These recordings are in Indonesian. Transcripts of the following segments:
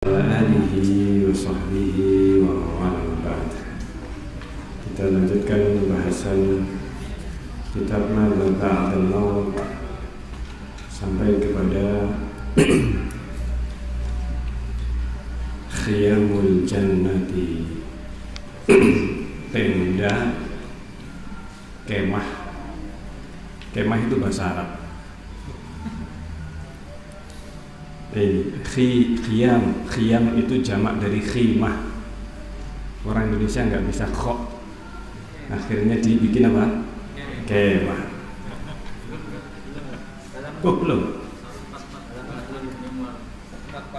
alihi wa sahbihi wa ba'd. Kita lanjutkan bahasan kitab Mada Ba'dal Maut sampai kepada Khiyamul Jannati, tenda kemah. Kemah itu bahasa Arab. Khiyam itu jamak dari khimah. Orang Indonesia nggak bisa kok, akhirnya dibikin apa? Kemah. Oh belum.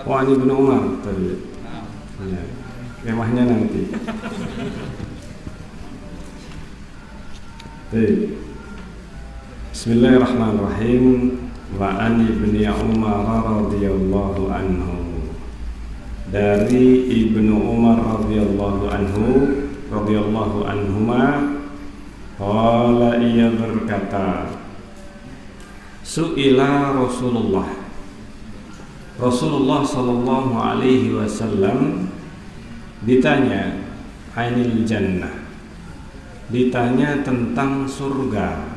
Wah ini Ibnu Umar tadi. Ya, kemahnya nanti. Bismillahirrahmanirrahim. Wa an ibni Umar radhiyallahu anhu, dari Ibnu Umar radhiyallahu anhuma, qala, ia berkata, su'ila Rasulullah sallallahu alaihi wasallam ditanya anil jannah, ditanya tentang surga.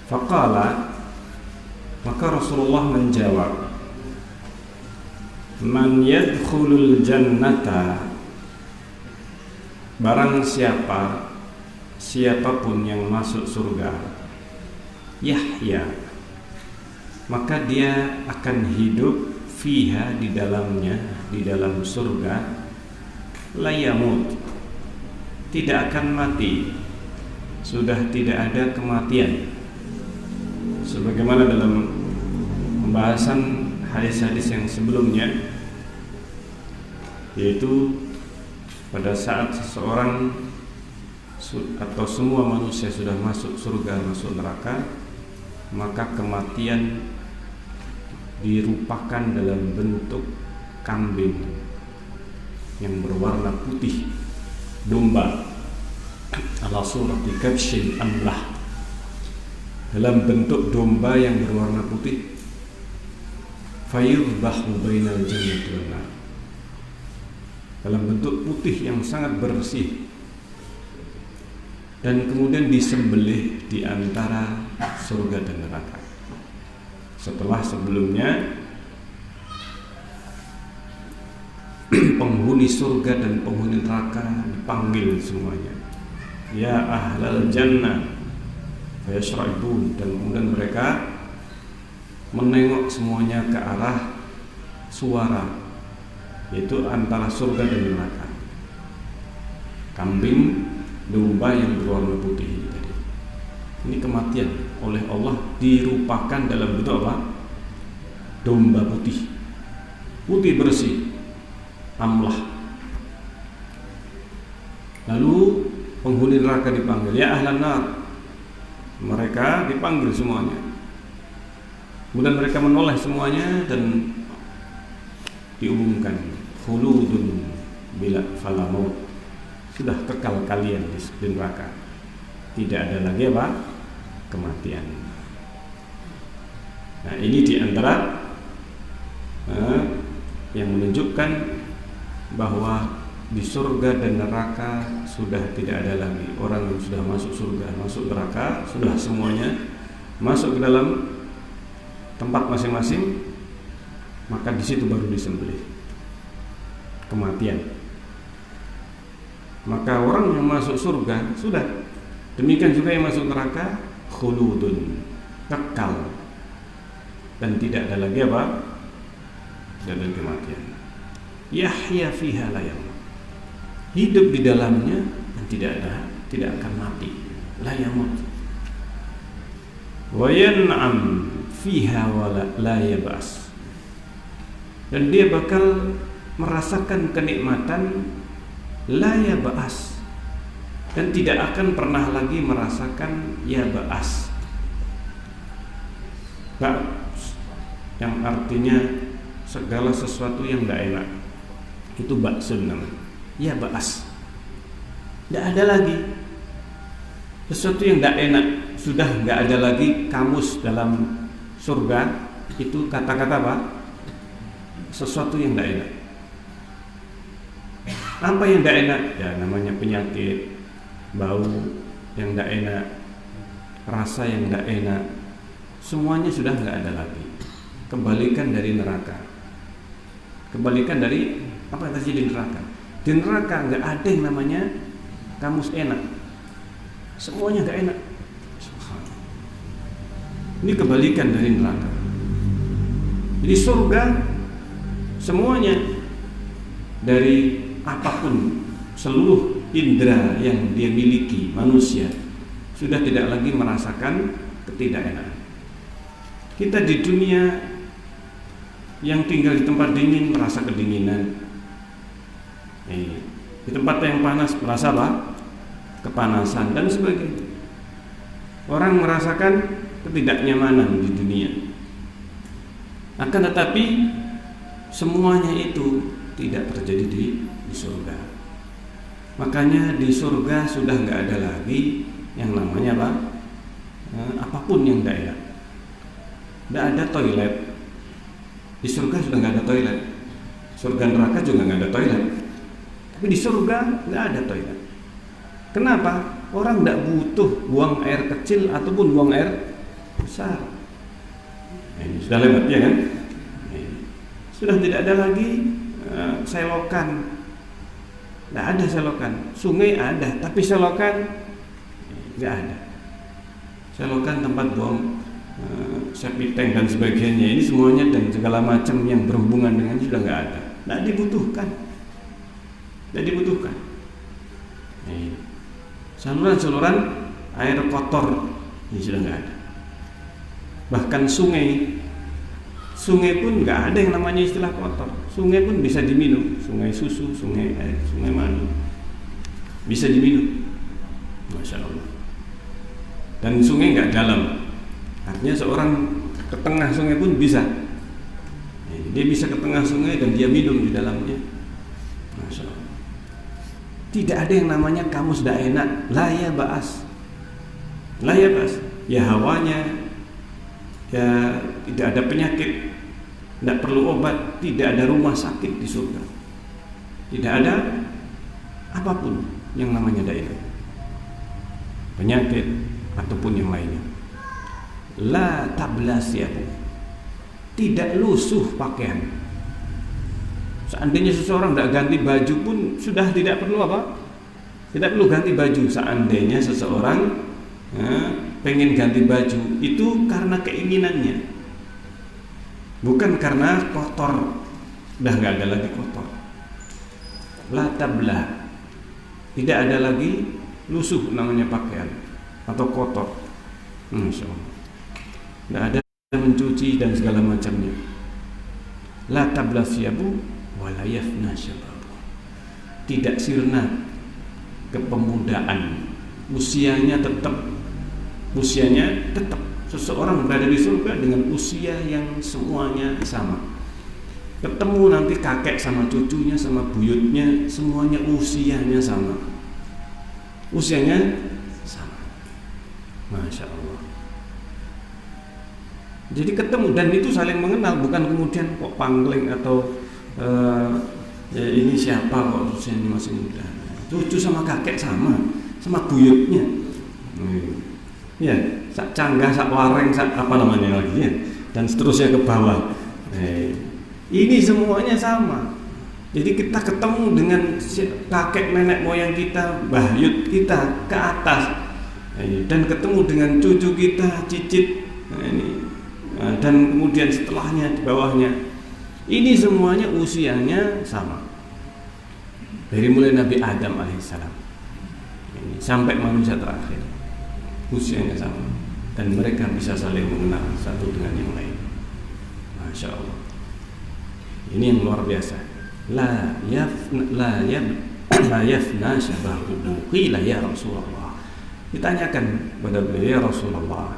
Faqala, maka Rasulullah menjawab, man yadkhulul jannata, barang siapapun yang masuk surga, yahya, maka dia akan hidup fiha, di dalamnya, di dalam surga, la yamut, tidak akan mati, sudah tidak ada kematian. Sebagaimana dalam pembahasan hadis-hadis yang sebelumnya, yaitu pada saat seseorang atau semua manusia sudah masuk surga, masuk neraka, maka kematian dirupakan dalam bentuk kambing yang berwarna putih, domba, ala surati kabshin amlah, dalam bentuk domba yang berwarna putih. Fayudbahu bainal jannati wan nar, dalam bentuk putih yang sangat bersih, dan kemudian disembelih di antara surga dan neraka. Setelah sebelumnya penghuni surga dan penghuni neraka dipanggil semuanya, ya ahlal jannah fayashra'ibun, dan kemudian mereka menengok semuanya ke arah suara, yaitu antara surga dan neraka. Kambing, domba yang berwarna putih ini tadi. Ini kematian oleh Allah dirupakan dalam bentuk apa? Domba putih, putih bersih, amlah. Lalu penghuni neraka dipanggil, ya ahlan nar, mereka dipanggil semuanya. Kemudian mereka menoleh semuanya dan diumumkan, khuludun bila fala maut, sudah kekal kalian di neraka, tidak ada lagi apa? Kematian. Nah, ini diantara yang menunjukkan bahwa di surga dan neraka sudah tidak ada lagi orang yang sudah masuk surga, masuk neraka, sudah semuanya masuk ke dalam tempat masing-masing, maka di situ baru disembelih kematian. Maka orang yang masuk surga sudah, demikian juga yang masuk neraka, khuludun, kekal, dan tidak ada lagi apa? Tidak ada kematian. Yahya fiha la yamut, hidup di dalamnya dan tidak akan mati, la yamut. Wa yan'am fiha wa la yab'as, dan dia bakal merasakan kenikmatan la yab'as, dan tidak akan pernah lagi merasakan yab'as. Yang artinya segala sesuatu yang tidak enak, itu ba'sun namanya, yab'as. Tidak ada lagi sesuatu yang tidak enak, sudah tidak ada lagi. Kamus dalam surga itu kata-kata apa? sesuatu yang tidak enak. Apa yang tidak enak? Ya namanya penyakit, bau yang tidak enak, rasa yang tidak enak, semuanya sudah nggak ada lagi. Kebalikan dari neraka. Kebalikan dari apa yang terjadi di neraka. Di neraka nggak ada yang namanya kamu enak. Semuanya nggak enak. Ini kebalikan dari neraka. Jadi surga semuanya dari apapun, seluruh indera yang dia miliki manusia sudah tidak lagi merasakan ketidakenakan. Kita di dunia yang tinggal di tempat dingin merasa kedinginan, di tempat yang panas merasa apa? Kepanasan dan sebagainya. Orang merasakan ketidaknyamanan di dunia. Akan tetapi semuanya itu tidak terjadi di surga. Makanya di surga sudah nggak ada lagi yang namanya apa? Apapun yang tidak enak. Tidak ada toilet. Di surga sudah nggak ada toilet. Surga neraka juga nggak ada toilet. Tapi di surga nggak ada toilet. Kenapa? Orang tidak butuh buang air kecil ataupun buang air besar. Ini sudah lewat ya kan? Sudah tidak ada lagi selokan. Tidak ada selokan. Sungai ada, tapi selokan nggak ada. Selokan tempat buang septic tank dan sebagainya. Ini semuanya dan segala macam yang berhubungan dengan ini sudah nggak ada. Tidak dibutuhkan. Tidak dibutuhkan. Saluran-saluran air kotor ini sudah nggak ada. Bahkan sungai pun nggak ada yang namanya istilah kotor. Sungai pun bisa diminum, sungai susu, sungai air, sungai madu bisa diminum, masya Allah. Dan sungai nggak dalam, artinya seorang ke tengah sungai pun bisa. Dia bisa ke tengah sungai dan dia minum di dalamnya, masya Allah. Tidak ada yang namanya kamu sudah enak, la ba'as, ya hawanya, ya tidak ada penyakit, tidak perlu obat, tidak ada rumah sakit di surga, tidak ada apapun yang namanya daerah penyakit ataupun yang lainnya. La tablasyabu, tidak lusuh pakaian. Seandainya seseorang tidak ganti baju pun sudah tidak perlu apa? Tidak perlu ganti baju. Seandainya seseorang pengen ganti baju itu karena keinginannya, bukan karena kotor. Udah nggak ada lagi kotor. La tablah, tidak ada lagi lusuh namanya pakaian atau kotor. Masya Allah. Tidak ada mencuci dan segala macamnya. La tablah siyabu wala yafna syababu, tidak sirna kepemudaan, usianya tetap. Seseorang berada di surga dengan usia yang semuanya sama. Ketemu nanti kakek sama cucunya sama buyutnya, semuanya usianya sama. Usianya sama. Masya Allah. Jadi ketemu dan itu saling mengenal, bukan kemudian kok pangling atau ya ini siapa kok usianya masih muda. Cucu sama kakek sama buyutnya. Ya, sak canggah, sak wareng, sak apa namanya lagi ya, dan seterusnya ke bawah. Ini semuanya sama. Jadi kita ketemu dengan kakek nenek moyang kita, buyut kita ke atas, dan ketemu dengan cucu kita, cicit, dan kemudian setelahnya di bawahnya. Ini semuanya usianya sama. Dari mulai Nabi Adam alaihissalam sampai manusia terakhir, usianya sama. Dan mereka bisa saling mengenal satu dengan yang lain. Masya Allah. Ini yang luar biasa. La yafna syabahuhu. Qila ya Rasulullah. Ditanyakan kepada beliau, ya Rasulullah,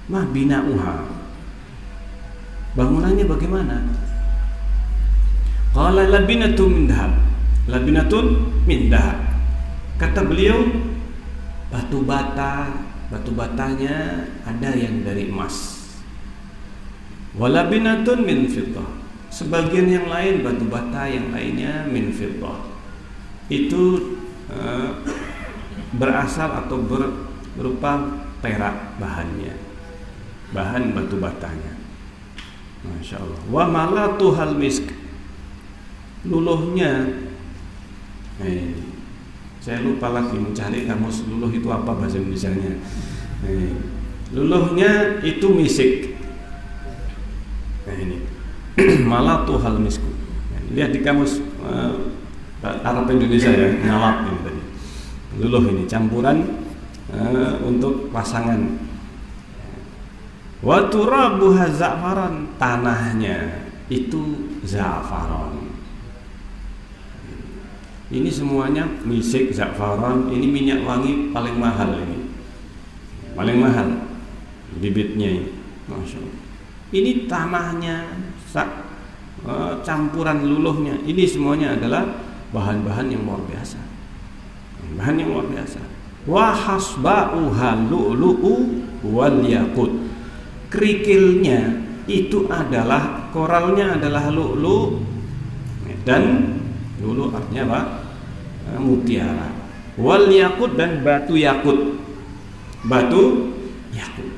ma bina'uha, bangunannya bagaimana? Qala labinatun min dhahab. Labinatun min dhahab. Kata beliau, batu batanya ada yang dari emas. Walabinatun min fiddah. Sebagian yang lain batu bata yang lainnya min fiddah. Itu berasal atau berupa perak bahannya, bahan batu batanya. Masya Allah. Wa malatuhal misk. Luluhnya, saya lupa lagi mencari kamus luluh itu apa bahasa Indonesianya. Luluhnya itu misik. Nah ini malatuhal misku. Lihat di kamus Arab Indonesia ya, ngalap ini tadi. Luluh ini campuran untuk pasangan. Wa turabuha za'faran, tanahnya itu za'faran. Ini semuanya misik, za'faran, ini minyak wangi paling mahal ini. Paling mahal bibitnya ini. Masya Allah. Ini tanahnya, campuran luluhnya, ini semuanya adalah bahan-bahan yang luar biasa. Bahan yang luar biasa. Wa hasba'uha lu'lu'u wal yaqut. Kerikilnya itu adalah, koralnya adalah lu'lu', dan lu'lu' artinya apa? Mutiara. Wal yaqut, dan batu yakut. Batu yakut.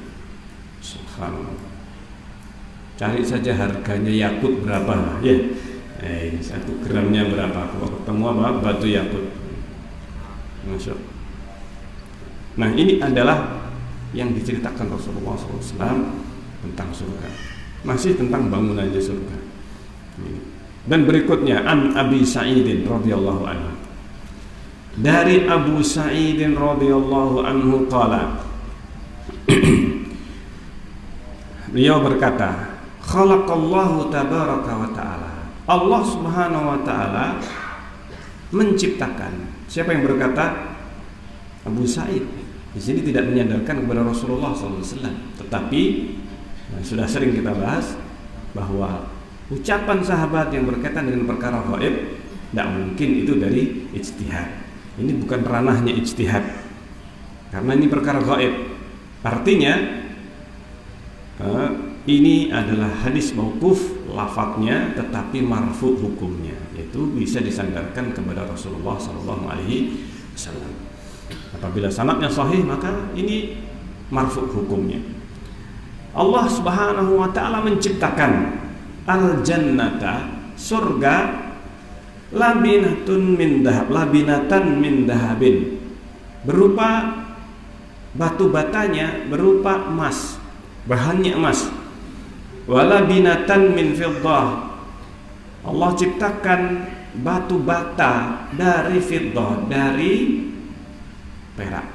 Subhanallah. Cari saja harganya yakut berapa ya. 1 gramnya berapa? Kalau ketemu apa? Batu yakut. Masya Allah. Nah ini adalah yang diceritakan Rasulullah SAW tentang surga. Masih tentang bangunannya surga. Dan berikutnya an Abi Sa'idin radhiyallahu anhu. Dari Abu Sa'idin radhiyallahu anhu qala. Beliau berkata, khalaqallahu tabaraka wa ta'ala. Allah Subhanahu wa ta'ala menciptakan. Siapa yang berkata? Abu Sa'id. Di sini tidak menyandarkan kepada Rasulullah SAW, tetapi sudah sering kita bahas bahwa ucapan sahabat yang berkaitan dengan perkara gaib tidak mungkin itu dari ijtihad. Ini bukan ranahnya ijtihad, karena ini perkara gaib. Artinya ini adalah hadis mauquf lafadznya, tetapi marfu hukumnya, yaitu bisa disandarkan kepada Rasulullah SAW. Apabila sanadnya sahih, maka ini marfu hukumnya. Allah Subhanahu wa ta'ala menciptakan al-jannata, surga, labinatan min dahabin, berupa batu batanya berupa emas, bahannya emas. Walabinatan min fiddah, Allah ciptakan batu bata dari fiddah, dari perak.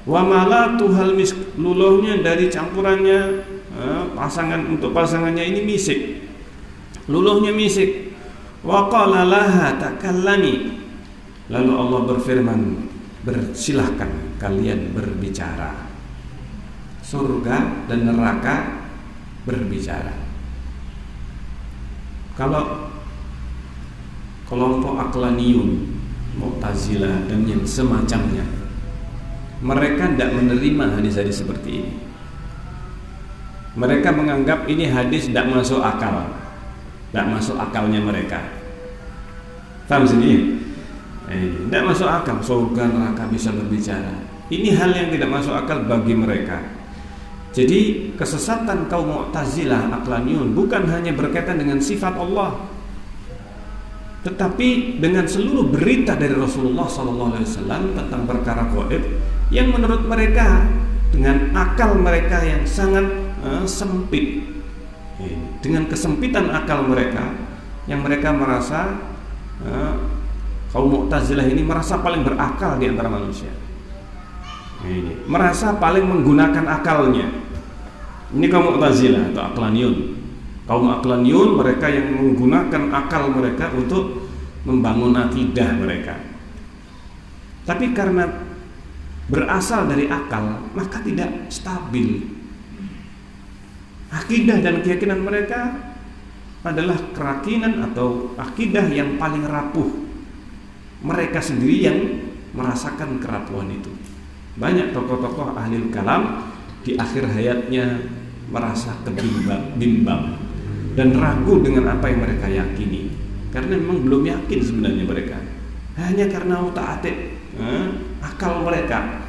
Wa malatuhal misk, luluhnya dari campurannya pasangan, untuk pasangannya ini misik, luluhnya misik. Wa qala laha takallami, lalu Allah berfirman, bersilahkan kalian berbicara. Surga dan neraka berbicara. Kalau kelompok Aqlaniyun, Mu'tazilah dan yang semacamnya, mereka tidak menerima hadis-hadis seperti ini. Mereka menganggap ini hadis tidak masuk akal, tidak masuk akalnya mereka. Paham sini? Tidak masuk akal, surga neraka bisa berbicara. Ini hal yang tidak masuk akal bagi mereka. Jadi kesesatan kaum Mu'tazilah, Aqlaniyun bukan hanya berkaitan dengan sifat Allah, tetapi dengan seluruh berita dari Rasulullah SAW tentang perkara gaib yang menurut mereka dengan akal mereka yang sangat sempit, dengan kesempitan akal mereka, yang mereka merasa kaum Mu'tazilah ini merasa paling berakal di antara manusia. Ini merasa paling menggunakan akalnya. Ini kaum Mu'tazilah atau Aqlaniyun. Kaum Aqlaniyun, mereka yang menggunakan akal mereka untuk membangun akidah mereka. Tapi karena berasal dari akal, maka tidak stabil. Akidah dan keyakinan mereka adalah keyakinan atau akidah yang paling rapuh. Mereka sendiri yang merasakan kerapuhan itu. Banyak tokoh-tokoh ahli kalam di akhir hayatnya merasa kebimbang, dan ragu dengan apa yang mereka yakini, karena memang belum yakin sebenarnya mereka, hanya karena utak-atik akal mereka.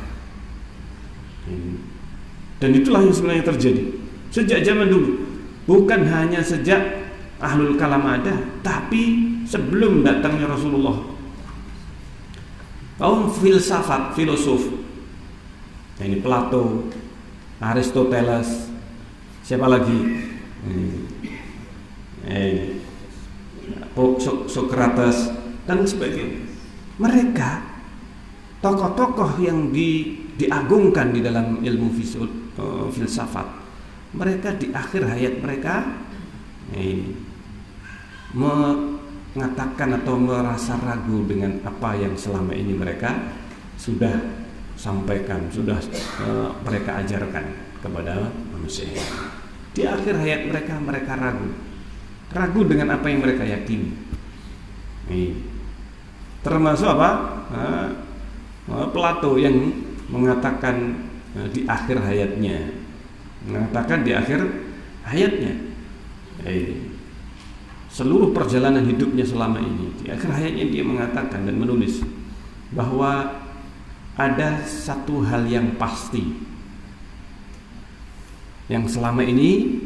Dan itulah yang sebenarnya terjadi sejak zaman dulu, bukan hanya sejak ahlul kalam ada, tapi sebelum datangnya Rasulullah. Kaum filsafat, filosof, ini Plato, Aristoteles, siapa lagi? Socrates dan sebagainya. Mereka tokoh-tokoh yang diagungkan di dalam ilmu filsafat. Mereka di akhir hayat mereka mengatakan atau merasa ragu dengan apa yang selama ini mereka sudah sampaikan, sudah mereka ajarkan kepada manusia. Di akhir hayat mereka, mereka ragu dengan apa yang mereka yakini. Termasuk apa? Plato yang mengatakan di akhir hayatnya, seluruh perjalanan hidupnya selama ini, di akhir hayatnya dia mengatakan dan menulis bahwa ada satu hal yang pasti yang selama ini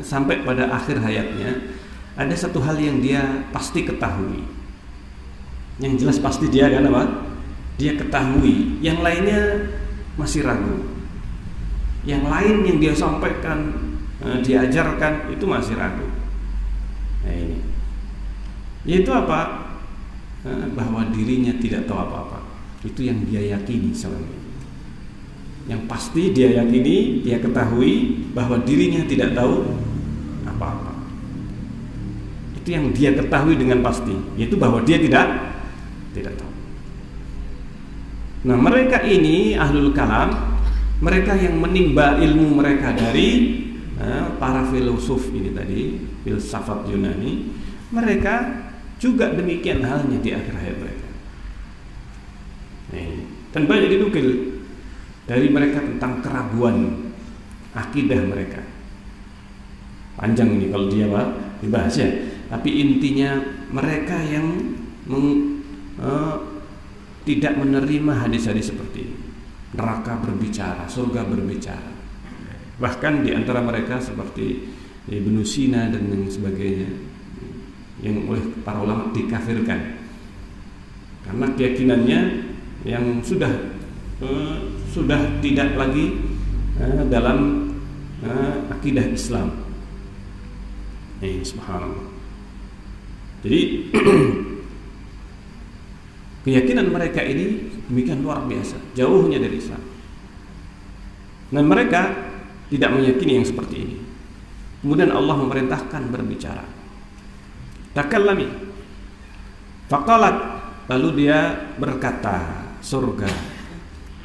sampai pada akhir hayatnya, ada satu hal yang dia pasti ketahui. Yang jelas pasti dia kan apa? Dia ketahui. Yang lainnya masih ragu. Yang lain yang dia sampaikan, diajarkan itu masih ragu. Nah ini, yaitu apa? Bahwa dirinya tidak tahu apa-apa. Itu yang dia yakini selama ini. Yang pasti dia yakini, dia ketahui bahwa dirinya tidak tahu apa-apa. Itu yang dia ketahui dengan pasti, yaitu bahwa dia tidak tahu. Nah, mereka ini ahlul kalam, mereka yang menimba ilmu mereka dari para filosof ini tadi, filsafat Yunani, mereka juga demikian halnya di akhir hayat mereka. Dan banyak dinukil dari mereka tentang keraguan akidah mereka. Panjang ini kalau dia dibahas ya. Tapi intinya mereka yang tidak menerima hadis-hadis seperti ini. Neraka berbicara, surga berbicara. Bahkan di antara mereka seperti Ibnu Sina dan yang sebagainya, yang oleh para ulama dikafirkan karena keyakinannya yang sudah tidak lagi dalam akidah Islam. Subhanallah. Jadi keyakinan mereka ini demikian luar biasa, jauhnya dari Islam. Dan mereka tidak meyakini yang seperti ini. Kemudian Allah memerintahkan berbicara. Takallami. Faqalat, lalu dia berkata, surga,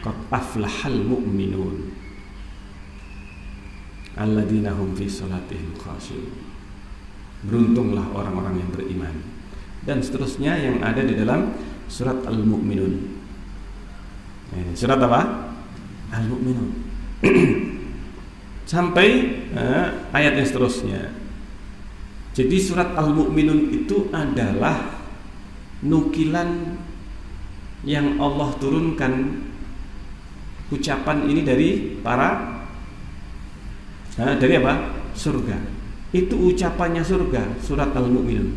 qad aflahal mu'minun alladzina hum fi salatihim khashi'un. Beruntunglah orang-orang yang beriman. Dan seterusnya yang ada di dalam surat Al-Mu'minun. Surat apa? Al-Mu'minun. Sampai ayat yang seterusnya. Jadi surat Al-Mu'minun itu adalah nukilan yang Allah turunkan ucapan ini dari para dari apa? Surga. Itu ucapannya surga, surat Al-Mu'minun.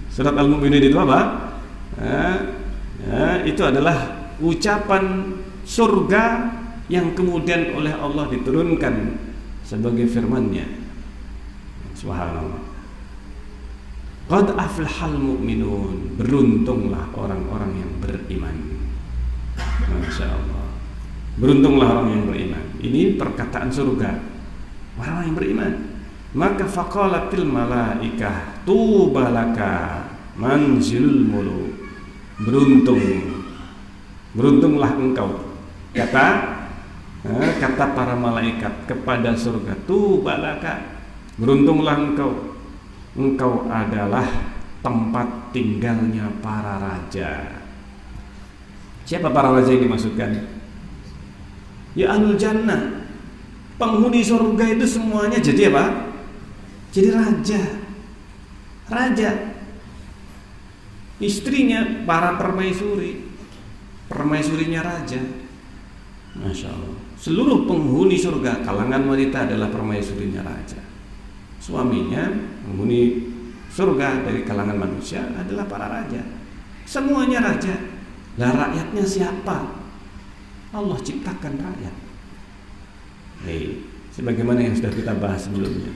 Surat Al-Mu'minun itu apa? Itu adalah ucapan surga yang kemudian oleh Allah diturunkan sebagai firman-Nya. Subhanallah. Qad aflahal mu'minun, beruntunglah orang-orang yang beriman. Masya Allah. Beruntunglah orang yang beriman. Ini perkataan surga, orang yang beriman. Maka faqalatil malaikah tubalaka manzilul muluk. Beruntunglah engkau, kata para malaikat kepada surga, tubalaka, beruntunglah engkau adalah tempat tinggalnya para raja. Siapa para raja yang dimaksudkan? Ya ahlul jannah, penghuni surga itu semuanya jadi apa? Jadi raja, istrinya para permaisurinya raja. Masya Allah. Seluruh penghuni surga kalangan wanita adalah permaisurinya raja. Suaminya penghuni surga dari kalangan manusia adalah para raja. Semuanya raja. Lah rakyatnya siapa? Allah ciptakan rakyat. Sebagaimana yang sudah kita bahas sebelumnya,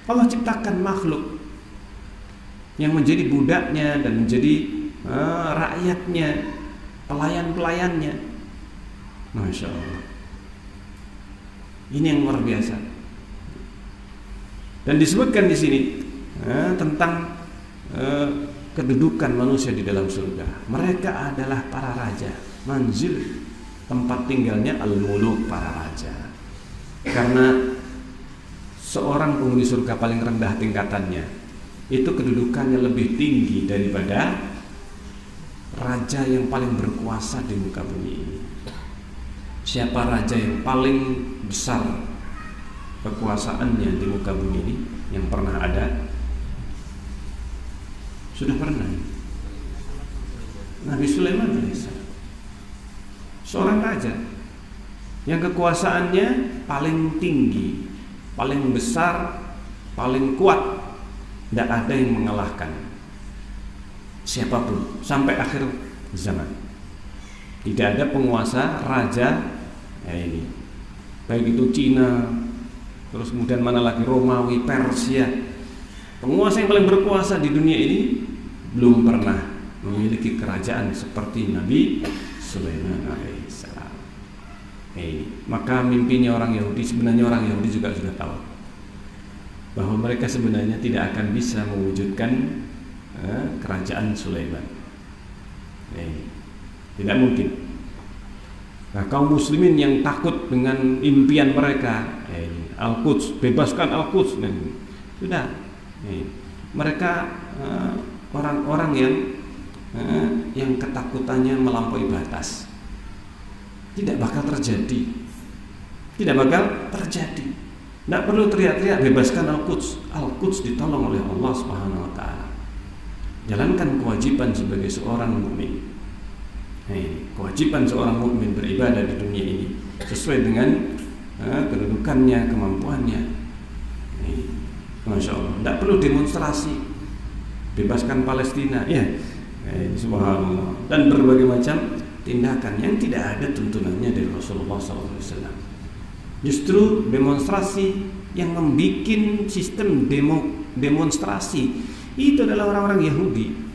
Allah ciptakan makhluk yang menjadi budaknya dan menjadi rakyatnya, pelayan-pelayannya. Masya Allah. Ini yang luar biasa. Dan disebutkan di sini tentang kedudukan manusia di dalam surga. Mereka adalah para raja. Manzil, tempat tinggalnya al-muluk, para raja. Karena seorang penghuni surga paling rendah tingkatannya, itu kedudukannya lebih tinggi daripada raja yang paling berkuasa di muka bumi ini. Siapa raja yang paling besar kekuasaannya di muka bumi ini yang pernah ada? Sudah pernah. Nabi Sulaiman alaihissalam, seorang raja yang kekuasaannya paling tinggi, paling besar, paling kuat. Tidak ada yang mengalahkan siapapun sampai akhir zaman. Tidak ada penguasa raja ini, baik itu Cina, terus kemudian mana lagi, Romawi, Persia. Penguasa yang paling berkuasa di dunia ini belum pernah memiliki kerajaan seperti Nabi Sulaiman alaihissalam. Maka mimpinya orang Yahudi, sebenarnya orang Yahudi juga sudah tahu bahwa mereka sebenarnya tidak akan bisa mewujudkan kerajaan Sulaiman. Tidak mungkin. Nah, kaum muslimin yang takut dengan impian mereka, Al-Quds, bebaskan Al-Quds, sudah. Mereka orang-orang yang ketakutannya melampaui batas. Tidak bakal terjadi. Tidak bakal terjadi. Tidak perlu teriak-teriak bebaskan Al-Quds. Al-Quds ditolong oleh Allah Subhanahu wa taala. Jalankan kewajiban sebagai seorang mukmin. Kewajiban seorang mukmin beribadah di dunia ini sesuai dengan kedudukannya, kemampuannya. Masya Allah. Tidak perlu demonstrasi bebaskan Palestina, subhanallah, dan berbagai macam tindakan yang tidak ada tuntunannya dari Rasulullah SAW. Justru demonstrasi yang membuat sistem demonstrasi itu adalah orang-orang Yahudi.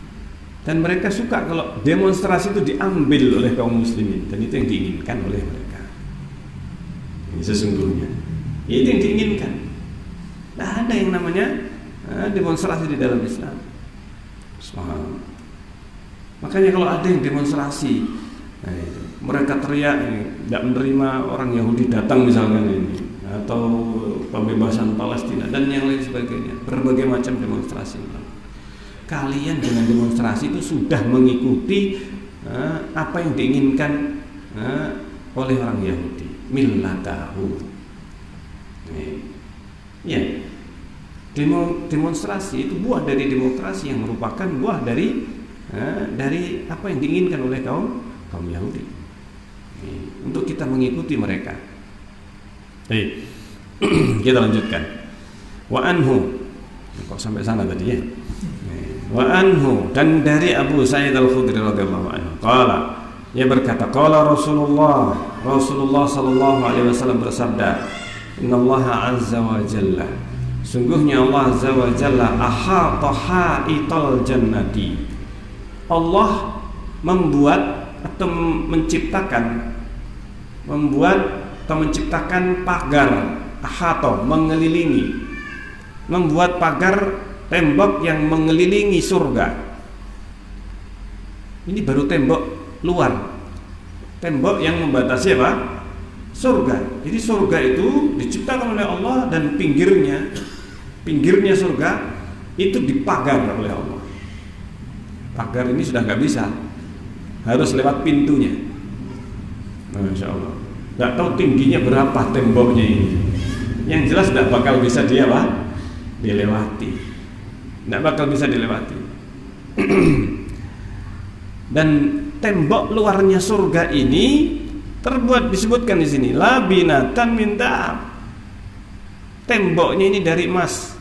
Dan mereka suka kalau demonstrasi itu diambil oleh kaum muslimin, dan itu yang diinginkan oleh mereka. Ini sesungguhnya itu yang diinginkan. Tidak ada yang namanya demonstrasi di dalam Islam. Subhanallah. Makanya kalau ada yang demonstrasi, mereka teriak tidak menerima orang Yahudi datang misalkan ini, atau pembebasan Palestina dan yang lain sebagainya, berbagai macam demonstrasi. Kalian dengan demonstrasi itu sudah mengikuti apa yang diinginkan oleh orang Yahudi, millatahu. Demonstrasi itu buah dari demokrasi yang merupakan buah dari apa yang diinginkan oleh kaum Yahudi. Untuk kita mengikuti mereka. Kita lanjutkan. Wa anhu, kok sampai sana tadi ya? Wa anhu, dan dari Abu Sa'id Al-Khudri radhiyallahu anhu, qala, ia berkata, qala Rasulullah sallallahu alaihi wasallam bersabda, innallaha azza wa jalla, sungguhnya Allah azza wa jalla ahata haital jannati. Allah membuat atau menciptakan pagar, ahata, mengelilingi, membuat pagar, tembok yang mengelilingi surga. Ini baru tembok luar, tembok yang membatasi apa? Surga. Jadi surga itu diciptakan oleh Allah, dan pinggirnya surga itu dipagar oleh Allah. Pagar ini sudah nggak bisa, harus lewat pintunya. Masya Allah. Nggak tahu tingginya berapa temboknya ini. Yang jelas tidak bakal bisa dia dilewati, tidak bakal bisa dilewati. Dan tembok luarnya surga ini terbuat, disebutkan di sini, labinatan min dhahab. Temboknya ini dari emas,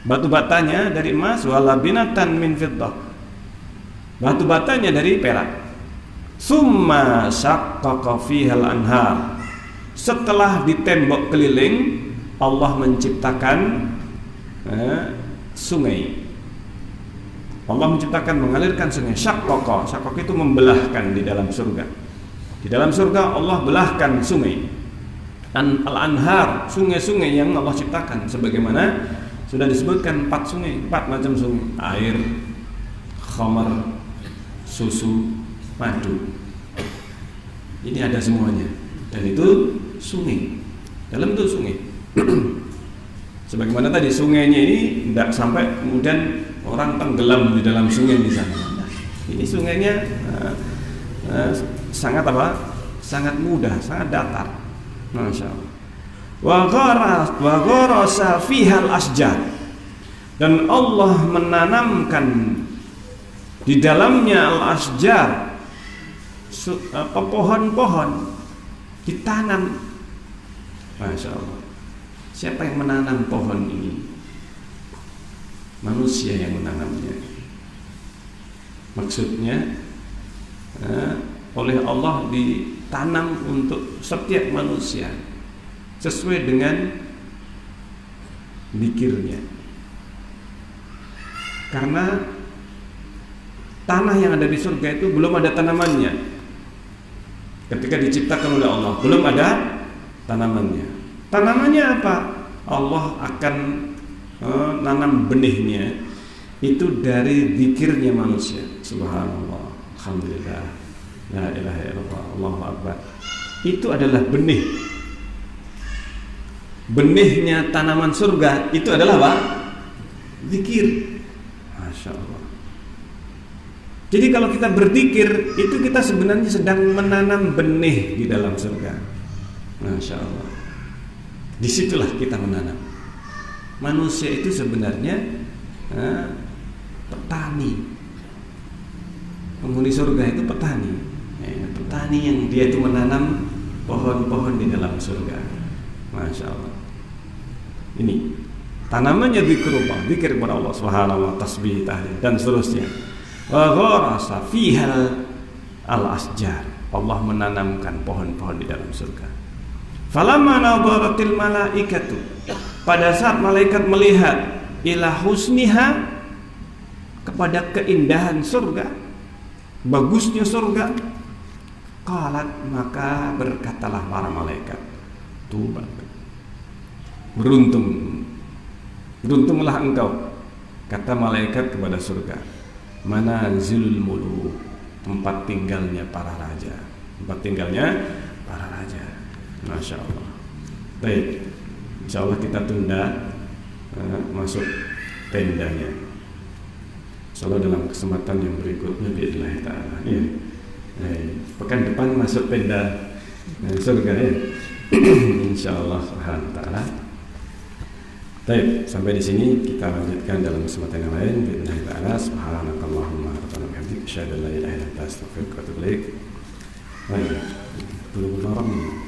batu batanya dari emas, walabinatan min fiddah, batu batanya dari perak. Summa syaqqaqa fihal anhar. Setelah ditembok keliling, Allah menciptakan sungai. Allah menciptakan, mengalirkan sungai. Syaqqaqa, syaqqaqa itu membelahkan di dalam surga. Di dalam surga Allah belahkan sungai. Al-anhar, sungai-sungai yang Allah ciptakan, sebagaimana sudah disebutkan 4 sungai, 4 macam sungai. Air, khamar, susu, madu. Ini ada semuanya. Dan itu sungai, dalam itu sungai. Sebagaimana tadi, sungainya ini tidak sampai kemudian orang tenggelam di dalam sungai di sana. Ini sungainya sangat sangat mudah, sangat datar. Masya Allah. Wa gharasa fihal asjar. Dan Allah menanamkan di dalamnya al-asjar, pohon-pohon ditanam. Masya Allah. Siapa yang menanam pohon ini? Manusia yang menanamnya. Maksudnya oleh Allah ditanam untuk setiap manusia sesuai dengan zikirnya. Karena tanah yang ada di surga itu belum ada tanamannya. Ketika diciptakan oleh Allah, belum ada tanamannya. Tanamannya apa? Allah akan nanam benihnya itu dari zikirnya manusia. Subhanallah, alhamdulillah, la ilaha illallah, Allahu akbar. Itu adalah benih. Benihnya tanaman surga itu adalah apa? Zikir. Masya Allah. Jadi kalau kita berzikir, itu kita sebenarnya sedang menanam benih di dalam surga. Masya Allah. Disitulah kita menanam. Manusia itu sebenarnya petani. Penghuni surga itu petani. Petani yang dia itu menanam pohon-pohon di dalam surga. Masya Allah. Ini tanamannya zikrullah, zikir kepada Allah Subhanahu, tasbih, tahlil dan seterusnya. Wa gharasa fihal al-asjar. Allah menanamkan pohon-pohon di dalam surga. Falamma nadharatil malaikatu, pada saat malaikat melihat ila husniha, kepada keindahan surga, bagusnya surga, qalat, maka berkatalah para malaikat, tuba, beruntunglah engkau, kata malaikat kepada surga, manazilul muluk, tempat tinggalnya para raja, tempat tinggalnya para raja. Masya Allah. Baik, insya Allah kita tunda masuk tendanya. Insya Allah dalam kesempatan yang berikutnya, biidznillah ta'ala. Ya. Pekan depan masuk tenda surga ya. Insya Allah subhanahu wa ta'ala. Baik, sampai di sini kita lanjutkan dalam kesempatan yang lain. Biidznillah ta'ala. Subhanakallahumma rabbana bihamdika asyhadu an la ilaha illa anta astaghfiruka wa atubu ilaik. Baik, belum orang ini.